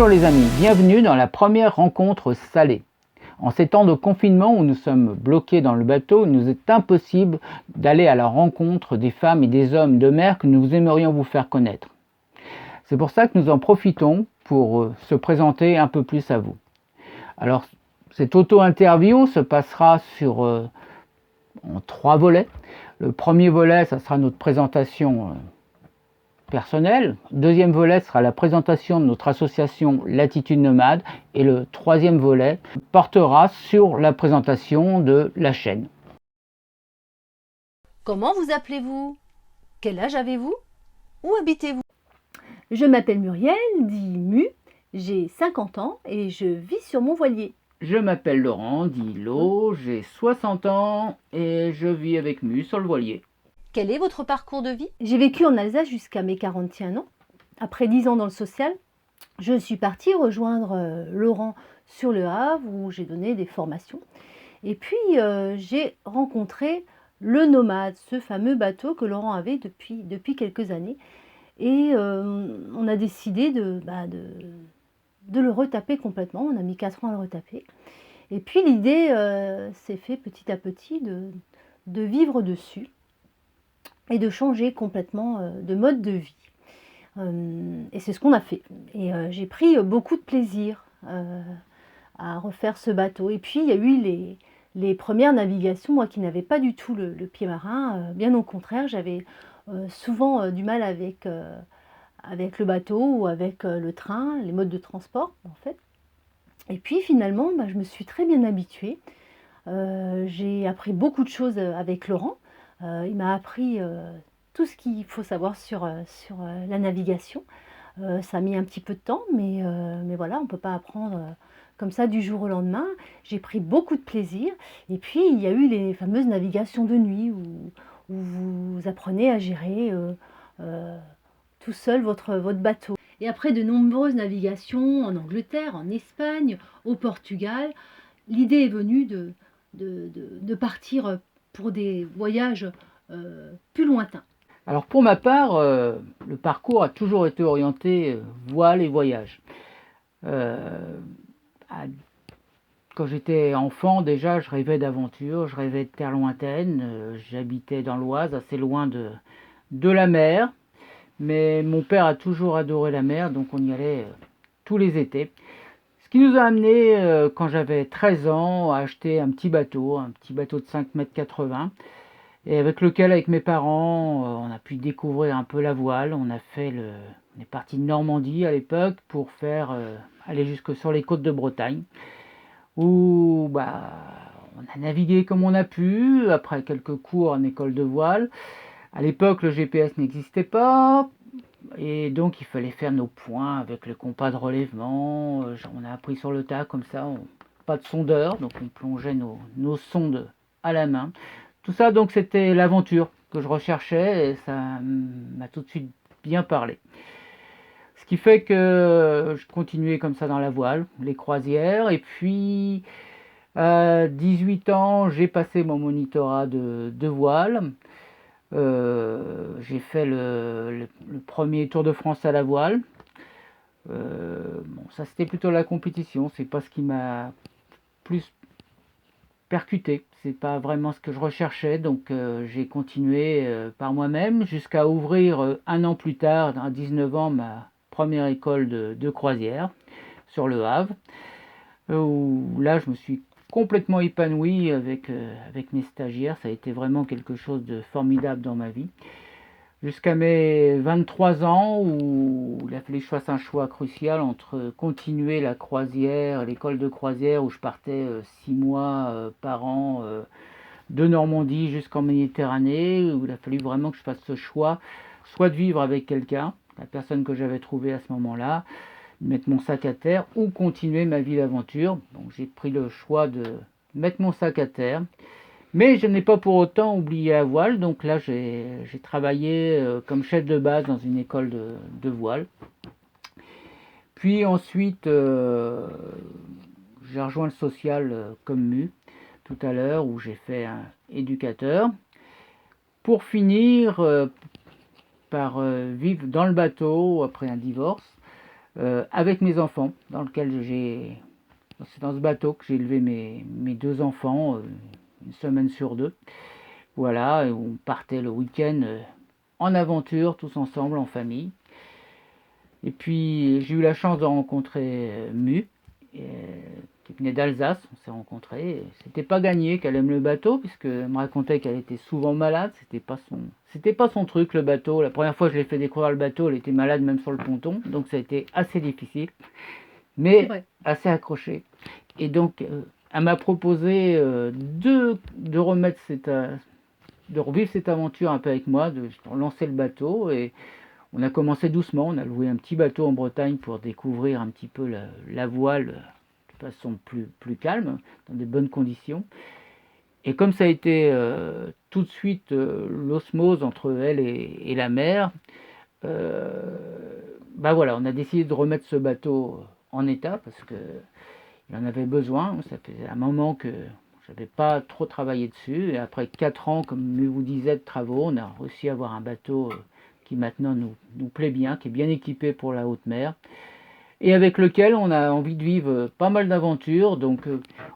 Bonjour les amis, bienvenue dans la première rencontre salée. En ces temps de confinement où nous sommes bloqués dans le bateau, il nous est impossible d'aller à la rencontre des femmes et des hommes de mer que nous aimerions vous faire connaître. C'est pour ça que nous en profitons pour se présenter un peu plus à vous. Alors, cette auto-interview se passera en 3 volets. Le premier volet, ça sera notre présentation personnel. Deuxième volet sera la présentation de notre association Latitude Nomade et le troisième volet portera sur la présentation de la chaîne. Comment vous appelez-vous? Quel âge avez-vous? Où habitez-vous? Je m'appelle Muriel, dit Mu, j'ai 50 ans et je vis sur mon voilier. Je m'appelle Laurent, dit Lo, j'ai 60 ans et je vis avec Mu sur le voilier. Quel est votre parcours de vie? J'ai vécu en Alsace jusqu'à mes 41 ans. Après 10 ans dans le social, je suis partie rejoindre Laurent sur le Havre où j'ai donné des formations. Et puis j'ai rencontré le Nomade, ce fameux bateau que Laurent avait depuis quelques années. Et on a décidé de le retaper complètement. On a mis 4 ans à le retaper. Et puis l'idée s'est fait petit à petit de vivre dessus et de changer complètement de mode de vie. Et c'est ce qu'on a fait. Et j'ai pris beaucoup de plaisir à refaire ce bateau. Et puis il y a eu les premières navigations, moi qui n'avais pas du tout le pied marin, bien au contraire, j'avais souvent du mal avec le bateau ou avec le train, les modes de transport en fait. Et puis finalement, je me suis très bien habituée. J'ai appris beaucoup de choses avec Laurent. Il m'a appris tout ce qu'il faut savoir sur la navigation. Ça a mis un petit peu de temps, mais voilà, on ne peut pas apprendre comme ça du jour au lendemain. J'ai pris beaucoup de plaisir. Et puis, il y a eu les fameuses navigations de nuit où vous apprenez à gérer tout seul votre bateau. Et après de nombreuses navigations en Angleterre, en Espagne, au Portugal, l'idée est venue de partir pour des voyages plus lointains. Alors pour ma part, le parcours a toujours été orienté voile et voyage. Quand j'étais enfant, déjà, je rêvais d'aventure, je rêvais de terre lointaine. J'habitais dans l'Oise, assez loin de la mer. Mais mon père a toujours adoré la mer, donc on y allait tous les étés. Ce qui nous a amené, quand j'avais 13 ans, à acheter un petit bateau de 5,80 m, et avec lequel, avec mes parents, on a pu découvrir un peu la voile. On est parti de Normandie à l'époque pour aller jusque sur les côtes de Bretagne, où on a navigué comme on a pu, après quelques cours en école de voile. À l'époque, le GPS n'existait pas, et donc il fallait faire nos points avec le compas de relèvement. On a appris sur le tas, comme ça, pas de sondeur, donc on plongeait nos sondes à la main. Tout ça, donc, c'était l'aventure que je recherchais, et ça m'a tout de suite bien parlé. Ce qui fait que je continuais comme ça dans la voile, les croisières, et puis à 18 ans, j'ai passé mon monitorat de voile. J'ai fait le premier Tour de France à la voile. Ça c'était plutôt la compétition, c'est pas ce qui m'a plus percuté, c'est pas vraiment ce que je recherchais, donc j'ai continué par moi-même jusqu'à ouvrir 1 an plus tard, à 19 ans, ma première école de croisière sur le Havre, où là je me suis complètement épanoui avec mes stagiaires. Ça a été vraiment quelque chose de formidable dans ma vie. Jusqu'à mes 23 ans, où il a fallu que je fasse un choix crucial entre continuer la croisière, l'école de croisière, où je partais 6 mois par an de Normandie jusqu'en Méditerranée, où il a fallu vraiment que je fasse ce choix, soit de vivre avec quelqu'un, la personne que j'avais trouvée à ce moment-là, mettre mon sac à terre, ou continuer ma vie d'aventure. Donc j'ai pris le choix de mettre mon sac à terre. Mais je n'ai pas pour autant oublié la voile, donc là j'ai travaillé comme chef de base dans une école de voile. Puis ensuite, j'ai rejoint le social comme Mu tout à l'heure, où j'ai fait un éducateur. Pour finir par vivre dans le bateau après un divorce, avec mes enfants, c'est dans ce bateau que j'ai élevé mes deux enfants, une semaine sur deux. Voilà, et on partait le week-end en aventure, tous ensemble, en famille. Et puis j'ai eu la chance de rencontrer Mu, qui venait d'Alsace. On s'est rencontrés. C'était pas gagné qu'elle aime le bateau, puisqu'elle me racontait qu'elle était souvent malade. C'était pas son truc, le bateau. La première fois que je l'ai fait découvrir le bateau, elle était malade même sur le ponton, donc ça a été assez difficile, mais assez accroché. Et donc elle m'a proposé de revivre cette aventure un peu avec moi, de lancer le bateau. Et on a commencé doucement, on a loué un petit bateau en Bretagne pour découvrir un petit peu la voile de façon plus calme, dans de bonnes conditions. Et comme ça a été tout de suite l'osmose entre elle et la mer, voilà, on a décidé de remettre ce bateau en état parce qu'il en avait besoin. Ça faisait un moment que je n'avais pas trop travaillé dessus. Et après 4 ans, comme je vous disais, de travaux, on a réussi à avoir un bateau qui maintenant nous plaît bien, qui est bien équipé pour la haute mer, et avec lequel on a envie de vivre pas mal d'aventures. Donc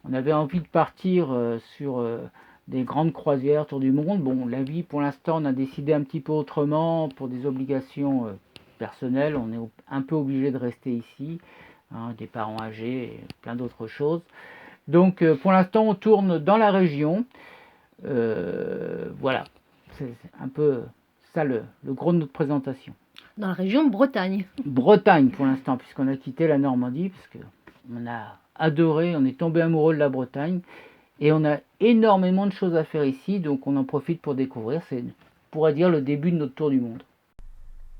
on avait envie de partir sur des grandes croisières autour du monde. Bon, la vie pour l'instant, on a décidé un petit peu autrement pour des obligations personnelles. On est un peu obligé de rester ici, hein, des parents âgés et plein d'autres choses. Donc pour l'instant, on tourne dans la région. Voilà, c'est un peu ça le gros de notre présentation. Dans la région de Bretagne. Bretagne pour l'instant, puisqu'on a quitté la Normandie, parce qu'on a adoré, on est tombé amoureux de la Bretagne, et on a énormément de choses à faire ici, donc on en profite pour découvrir. C'est, on pourrait dire, le début de notre tour du monde.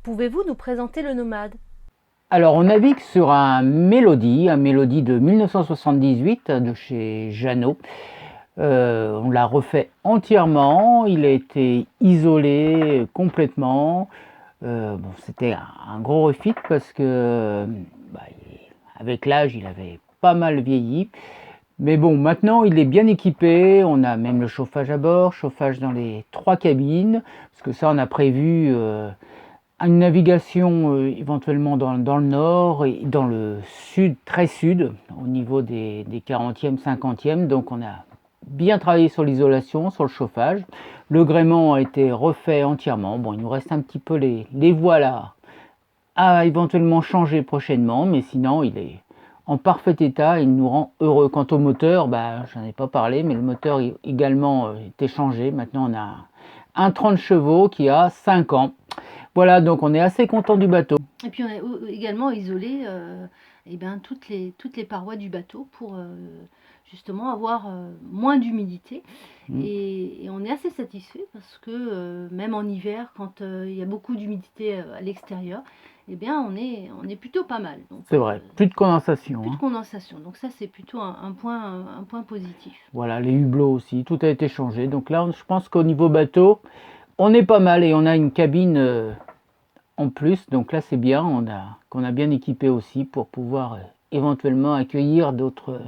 Pouvez-vous nous présenter le Nomade? Alors on navigue sur un Mélodie de 1978 de chez Jeannot. On l'a refait entièrement, il a été isolé complètement. C'était un gros refit parce que avec l'âge il avait pas mal vieilli. Mais bon, maintenant il est bien équipé, on a même le chauffage à bord, chauffage dans les 3 cabines, parce que ça on a prévu une navigation éventuellement dans le nord et dans le sud, très sud, au niveau des 40e, 50e, donc on a bien travaillé sur l'isolation, sur le chauffage. Le gréement a été refait entièrement. Bon, il nous reste un petit peu les voiles à éventuellement changer prochainement, mais sinon il est en parfait état, il nous rend heureux. Quant au moteur, j'en ai pas parlé, mais le moteur également été changé. Maintenant on a un 30 chevaux qui a 5 ans. Voilà, donc on est assez content du bateau. Et puis on a également isolé toutes les parois du bateau pour justement avoir moins d'humidité. Et on est assez satisfait parce que même en hiver, quand il y a beaucoup d'humidité à l'extérieur, on est plutôt pas mal. C'est vrai, plus de condensation. Plus de condensation, donc ça c'est plutôt un point positif. Voilà, les hublots aussi, tout a été changé. Donc là, je pense qu'au niveau bateau, on est pas mal et on a une cabine en plus. Donc là, c'est bien, qu'on a bien équipé aussi pour pouvoir éventuellement accueillir d'autres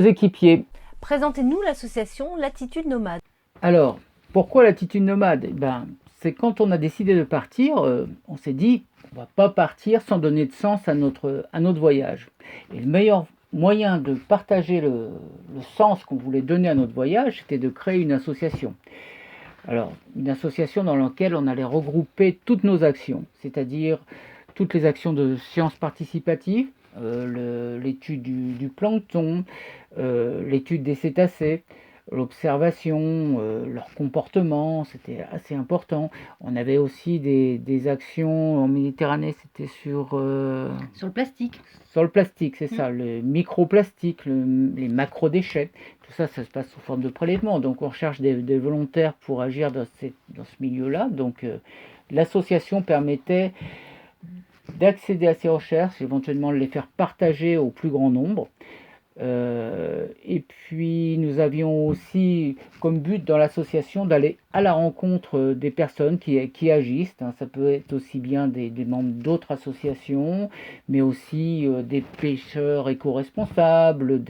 équipiers. Présentez-nous l'association Latitude Nomade. Alors, pourquoi Latitude Nomade? C'est quand on a décidé de partir, on s'est dit, on va pas partir sans donner de sens à notre voyage. Et le meilleur moyen de partager le sens qu'on voulait donner à notre voyage, c'était de créer une association. Alors, une association dans laquelle on allait regrouper toutes nos actions, c'est-à-dire toutes les actions de sciences participatives, l'étude du plancton, l'étude des cétacés, l'observation, leur comportement, c'était assez important. On avait aussi des actions en Méditerranée, c'était sur le plastique. Sur le plastique, c'est ça, le microplastique, les macrodéchets. Tout ça, ça se passe sous forme de prélèvement. Donc on recherche des volontaires pour agir dans ce milieu-là. Donc l'association permettait d'accéder à ces recherches, éventuellement de les faire partager au plus grand nombre. Et puis nous avions aussi comme but dans l'association d'aller à la rencontre des personnes qui agissent. Ça peut être aussi bien des membres d'autres associations, mais aussi des pêcheurs éco-responsables,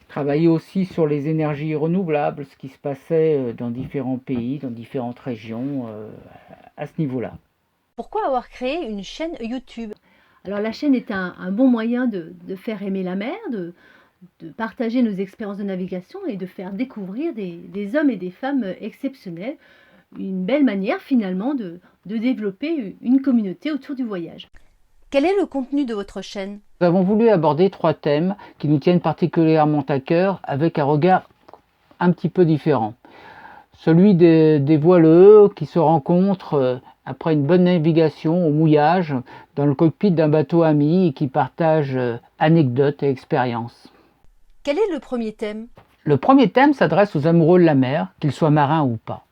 travailler aussi sur les énergies renouvelables, ce qui se passait dans différents pays, dans différentes régions à ce niveau-là. Pourquoi avoir créé une chaîne YouTube? Alors la chaîne est un bon moyen de faire aimer la mer, de partager nos expériences de navigation et de faire découvrir des hommes et des femmes exceptionnels. Une belle manière finalement de développer une communauté autour du voyage. Quel est le contenu de votre chaîne? Nous avons voulu aborder 3 thèmes qui nous tiennent particulièrement à cœur avec un regard un petit peu différent. Celui des voileux qui se rencontrent après une bonne navigation au mouillage dans le cockpit d'un bateau ami et qui partagent anecdotes et expériences. Quel est le premier thème? Le premier thème s'adresse aux amoureux de la mer, qu'ils soient marins ou pas.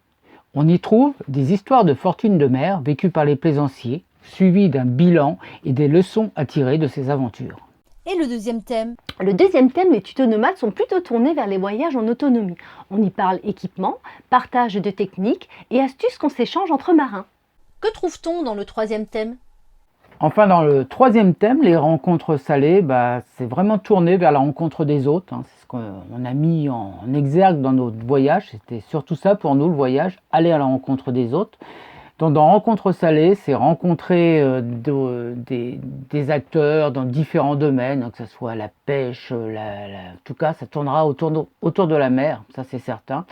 On y trouve des histoires de fortune de mer vécues par les plaisanciers, suivies d'un bilan et des leçons à tirer de ces aventures. Et le deuxième thème? Le deuxième thème, les tutos nomades sont plutôt tournés vers les voyages en autonomie. On y parle équipement, partage de techniques et astuces qu'on s'échange entre marins. Que trouve-t-on dans le troisième thème? Enfin, dans le troisième thème, les rencontres salées, c'est vraiment tourné vers la rencontre des autres. C'est ce qu'on a mis en exergue dans notre voyage. C'était surtout ça pour nous, le voyage, aller à la rencontre des autres. Donc, dans Rencontres salées, c'est rencontrer des acteurs dans différents domaines, que ce soit la pêche, en tout cas, ça tournera autour de la mer, ça c'est certain.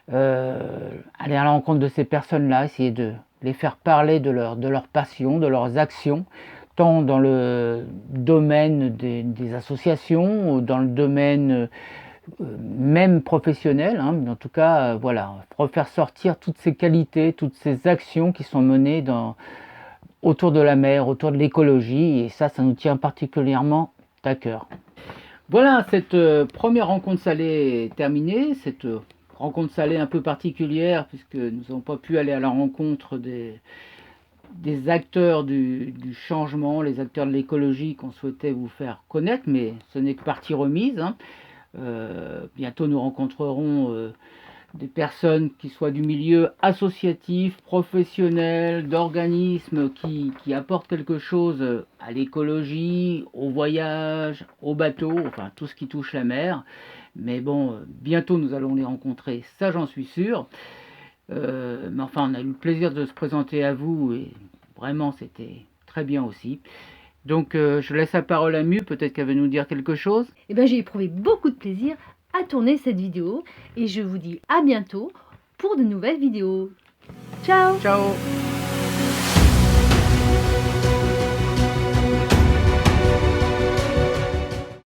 Aller à la rencontre de ces personnes-là, essayer de les faire parler de leur passion, de leurs actions, tant dans le domaine des associations, ou dans le domaine même professionnel, mais en tout cas, voilà, refaire sortir toutes ces qualités, toutes ces actions qui sont menées autour de la mer, autour de l'écologie, et ça nous tient particulièrement à cœur. Voilà, cette première rencontre salée est terminée, cette rencontre salée un peu particulière, puisque nous n'avons pas pu aller à la rencontre des acteurs du changement, les acteurs de l'écologie qu'on souhaitait vous faire connaître, mais ce n'est que partie remise. Bientôt nous rencontrerons des personnes qui soient du milieu associatif, professionnel, d'organismes qui apportent quelque chose à l'écologie, au voyage, au bateau, enfin tout ce qui touche la mer. Mais bon, bientôt nous allons les rencontrer, ça j'en suis sûr. Mais enfin, on a eu le plaisir de se présenter à vous et vraiment c'était très bien aussi. Donc je laisse la parole à Mu, peut-être qu'elle va nous dire quelque chose. J'ai éprouvé beaucoup de plaisir à tourner cette vidéo et je vous dis à bientôt pour de nouvelles vidéos. Ciao! Ciao!